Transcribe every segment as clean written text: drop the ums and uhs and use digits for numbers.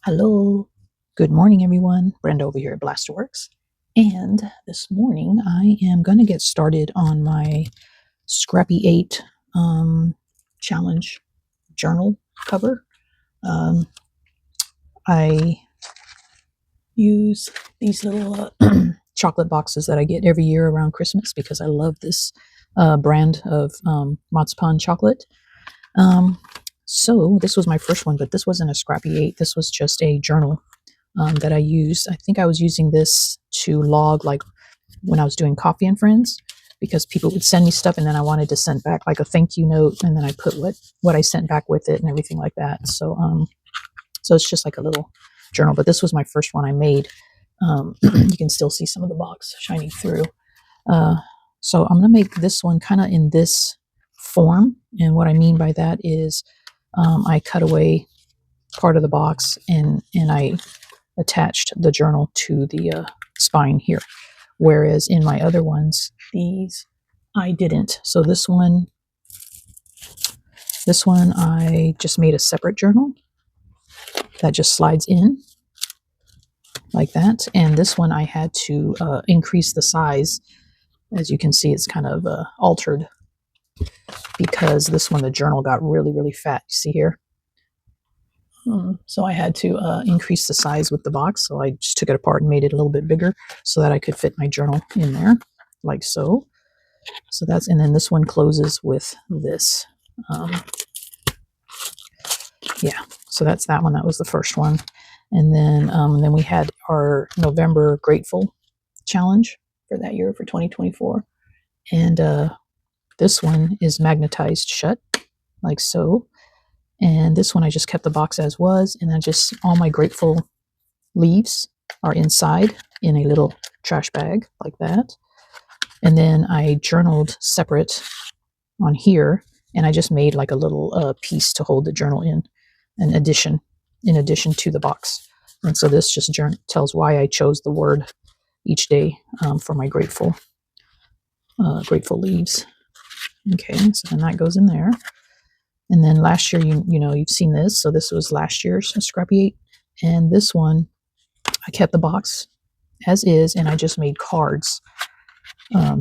Hello, good morning, everyone. Brenda over here at B.laster. And this morning I am going to get started on my Scrappy 8 challenge journal cover. I use these little chocolate boxes that I get every year around Christmas because I love this brand of marzipan chocolate. So this was my first one, but this wasn't a Scrappy 8. This was just a journal that I used. I think I was using this to log, like when I was doing Coffee and Friends, because people would send me stuff and then I wanted to send back like a thank you note, and then I put what I sent back with it and everything like that. So it's just like a little journal, but this was my first one I made. You can still see some of the box shining through. So I'm gonna make this one kind of in this form, and what I mean by that is I cut away part of the box and I attached the journal to the spine here, whereas in my other ones, these I didn't. So this one I just made a separate journal that just slides in like that, and this one I had to increase the size. As you can see, it's kind of altered because this one, the journal got really fat. You see here? So I had to increase the size with the box. So I just took it apart and made it a little bit bigger so that I could fit my journal in there, like so. So that's, and then this one closes with this. Yeah, so that's that one. That was the first one. And then we had our November Grateful challenge for that year, for 2024. And this one is magnetized shut, like so. And this one I just kept the box as was, and then just all my grateful leaves are inside in a little trash bag like that. And then I journaled separate on here, and I just made like a little piece to hold the journal in addition to the box. And so this just tells why I chose the word each day for my grateful leaves. Okay, so then that goes in there. And then last year, you've seen this. So this was last year's Scrappy 8. And this one, I kept the box as is, and I just made cards,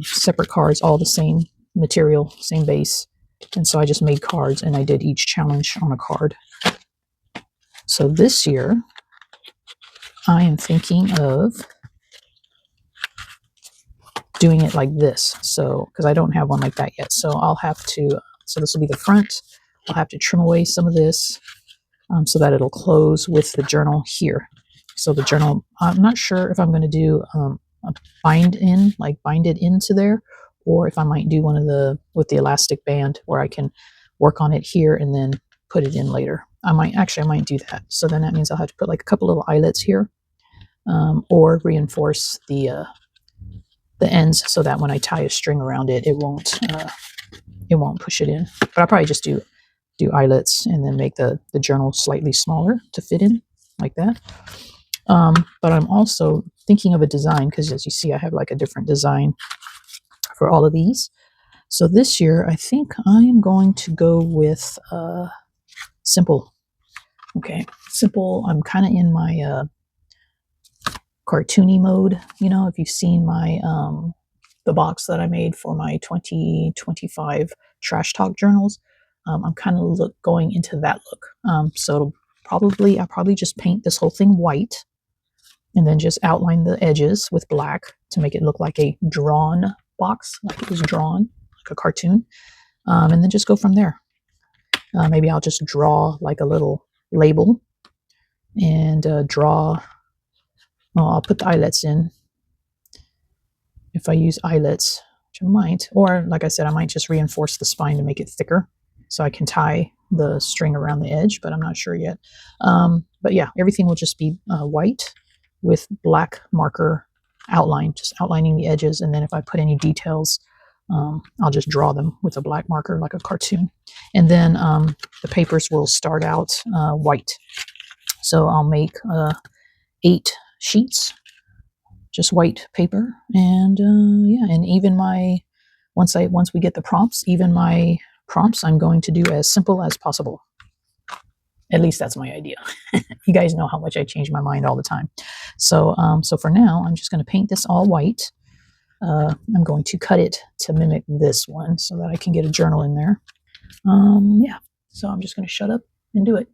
separate cards, all the same material, same base. And so I just made cards, and I did each challenge on a card. So this year, I am thinking of doing it like this. So, because I don't have one like that yet. So I'll have to, so this will be the front. I'll have to trim away some of this so that it'll close with the journal here. So the journal, I'm not sure if I'm going to do a bind it into there, or if I might do one of the, with the elastic band, where I can work on it here and then put it in later. I might do that. So then that means I'll have to put like a couple little eyelets here, or reinforce the ends so that when I tie a string around it, it won't push it in. But I'll probably just do eyelets and then make the journal slightly smaller to fit in like that. But I'm also thinking of a design, because as you see, I have like a different design for all of these. So this year, I think I am going to go with simple. Okay, simple. I'm kind of in my cartoony mode. If you've seen my the box that I made for my 2025 Trash Talk journals, I'm kind of going into that look. So I'll probably just paint this whole thing white, and then just outline the edges with black to make it look like a drawn box, like it was drawn, like a cartoon, and then just go from there. Maybe I'll just draw like a little label and I'll put the eyelets in if I use eyelets, which I might, or like I said, I might just reinforce the spine to make it thicker so I can tie the string around the edge, but I'm not sure yet. But yeah, everything will just be white with black marker outline, just outlining the edges. And then if I put any details, I'll just draw them with a black marker like a cartoon. And then the papers will start out white. So I'll make 8 sheets, just white paper. And yeah, and even once we get the prompts, even my prompts I'm going to do as simple as possible. At least that's my idea. You guys know how much I change my mind all the time. So for now, I'm just going to paint this all white. I'm going to cut it to mimic this one so that I can get a journal in there. Yeah, so I'm just going to shut up and do it.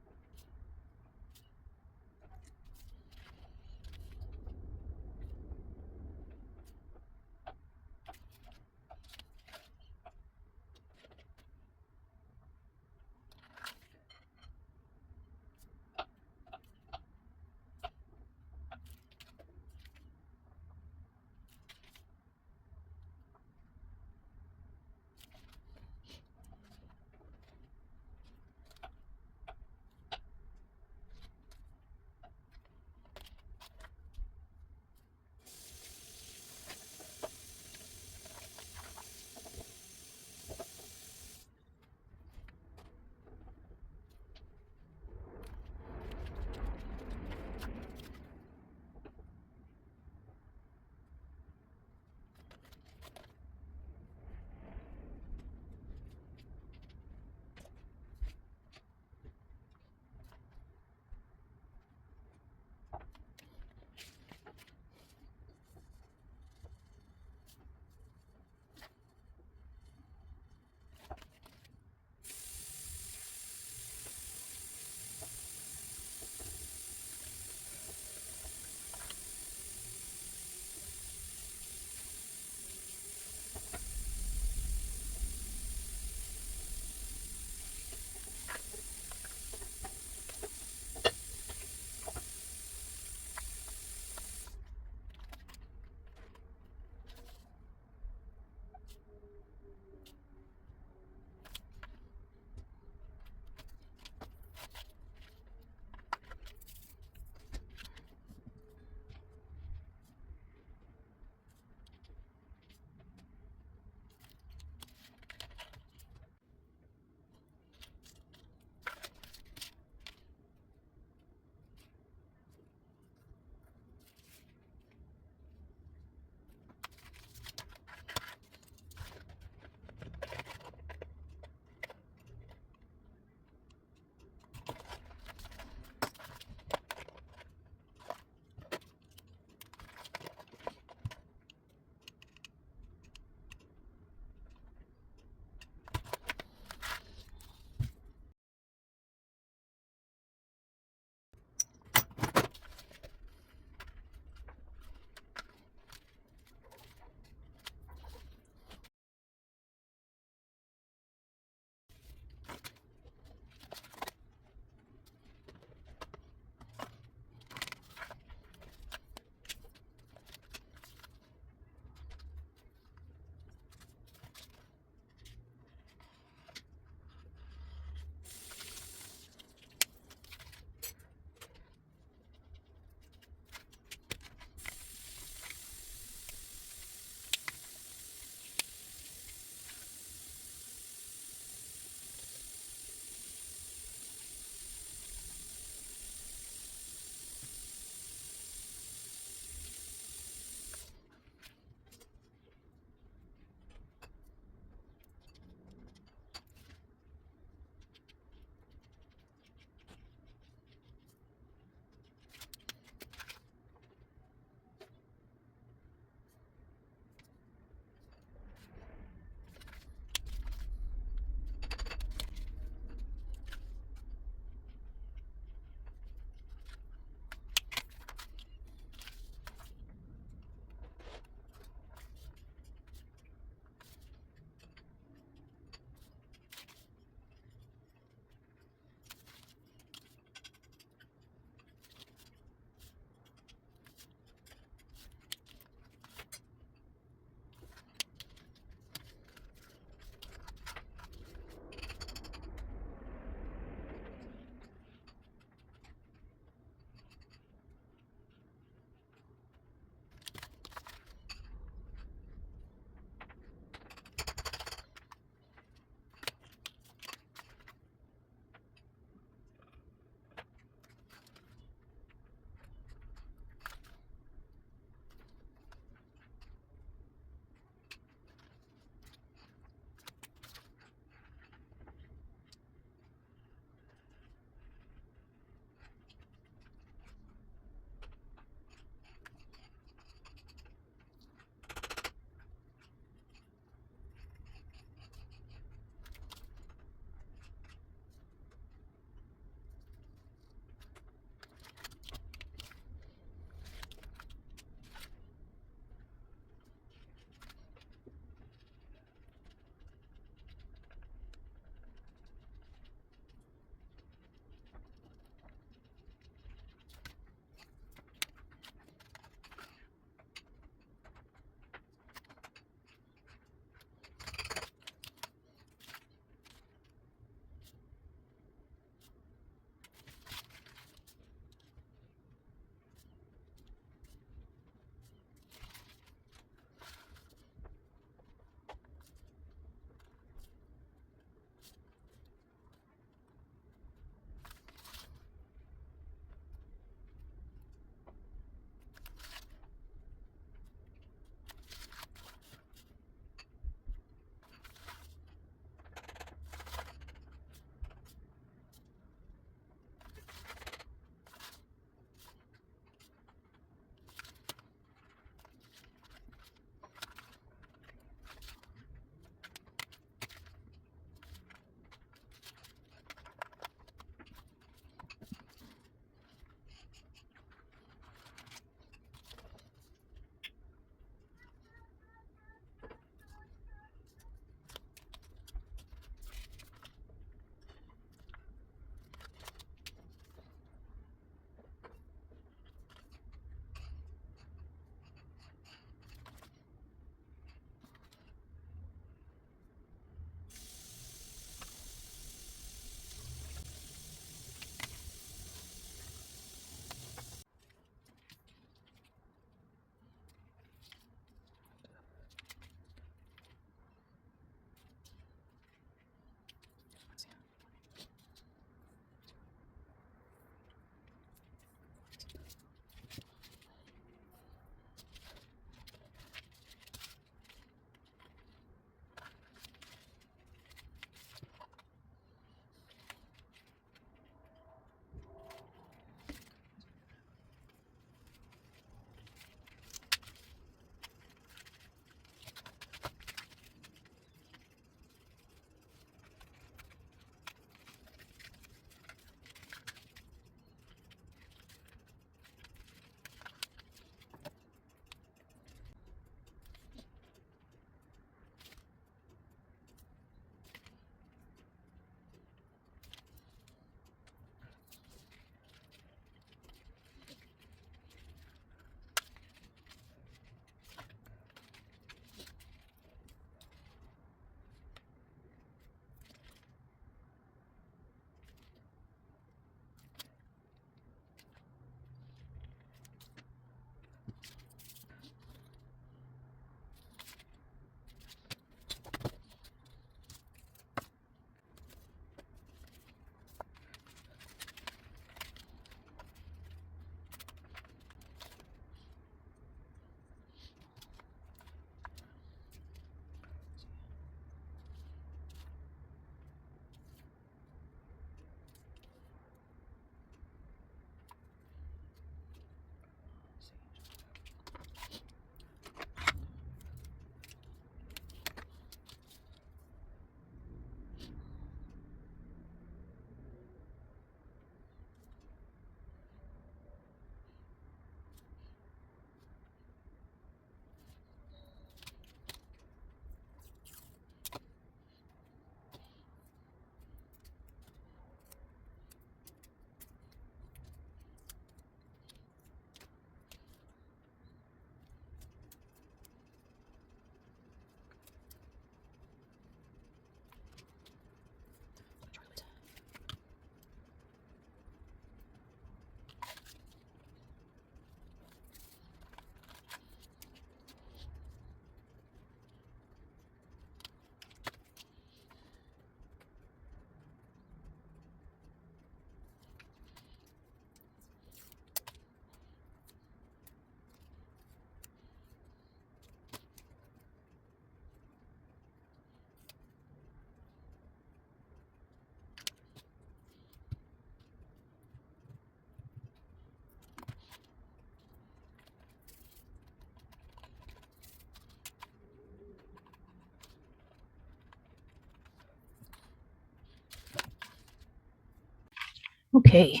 Okay,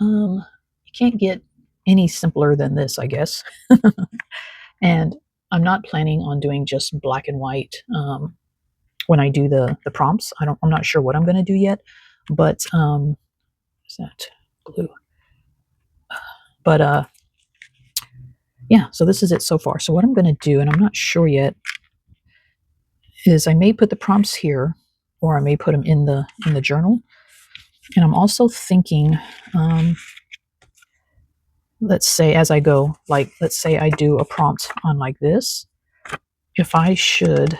you can't get any simpler than this, I guess. And I'm not planning on doing just black and white when I do the prompts. I'm not sure what I'm going to do yet, but is that glue? But yeah, so this is it so far. So what I'm going to do, and I'm not sure yet, is I may put the prompts here, or I may put them in the journal. And I'm also thinking, let's say as I go, like let's say I do a prompt on like this. If I should,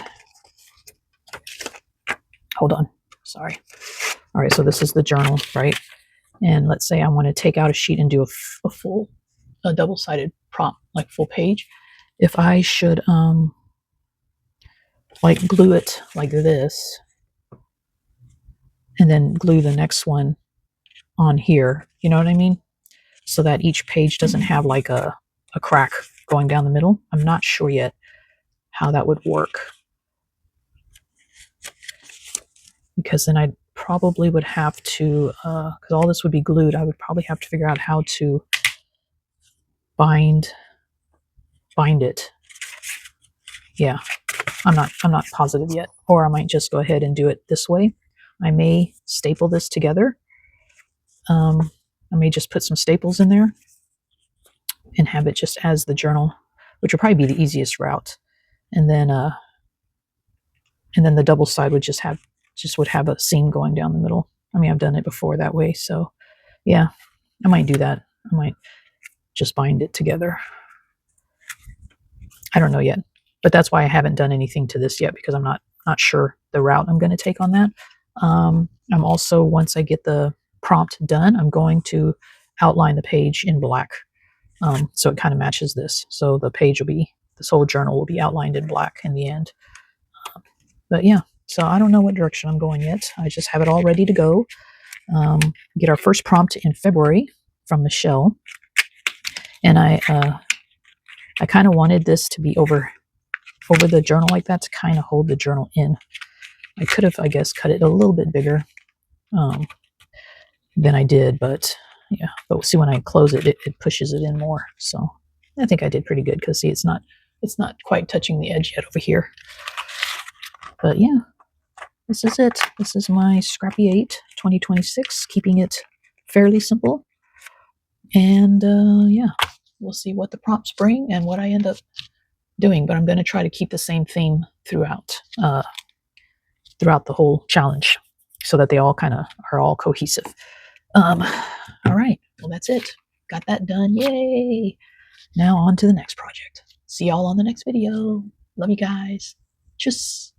hold on, sorry. All right, so this is the journal, right? And let's say I want to take out a sheet and do a full, a double-sided prompt, like full page. If I should like glue it like this, and then glue the next one on here, you know what I mean? So that each page doesn't have like a crack going down the middle. I'm not sure yet how that would work, because then I probably would have to, because all this would be glued, I would probably have to figure out how to bind it. Yeah, I'm not positive yet. Or I might just go ahead and do it this way. I may staple this together. I may just put some staples in there and have it just as the journal, which would probably be the easiest route. And then the double side would just have a seam going down the middle. I mean, I've done it before that way, so yeah, I might do that. I might just bind it together. I don't know yet, but that's why I haven't done anything to this yet, because I'm not sure the route I'm going to take on that. I'm also, once I get the prompt done, I'm going to outline the page in black, so it kind of matches this. So the page will be, this whole journal will be outlined in black in the end. But yeah, so I don't know what direction I'm going yet. I just have it all ready to go. Get our first prompt in February from Michelle, and I kind of wanted this to be over the journal like that, to kind of hold the journal in. I could have, I guess, cut it a little bit bigger than I did, but yeah. But see, when I close it, it pushes it in more. So I think I did pretty good, because see, it's not quite touching the edge yet over here. But yeah, this is it. This is my Scrappy 8 2026, keeping it fairly simple. And yeah, we'll see what the prompts bring and what I end up doing. But I'm going to try to keep the same theme throughout the whole challenge, so that they all kind of are all cohesive. All right, well, that's it. Got that done. Yay! Now on to the next project. See y'all on the next video. Love you guys. Tschüss.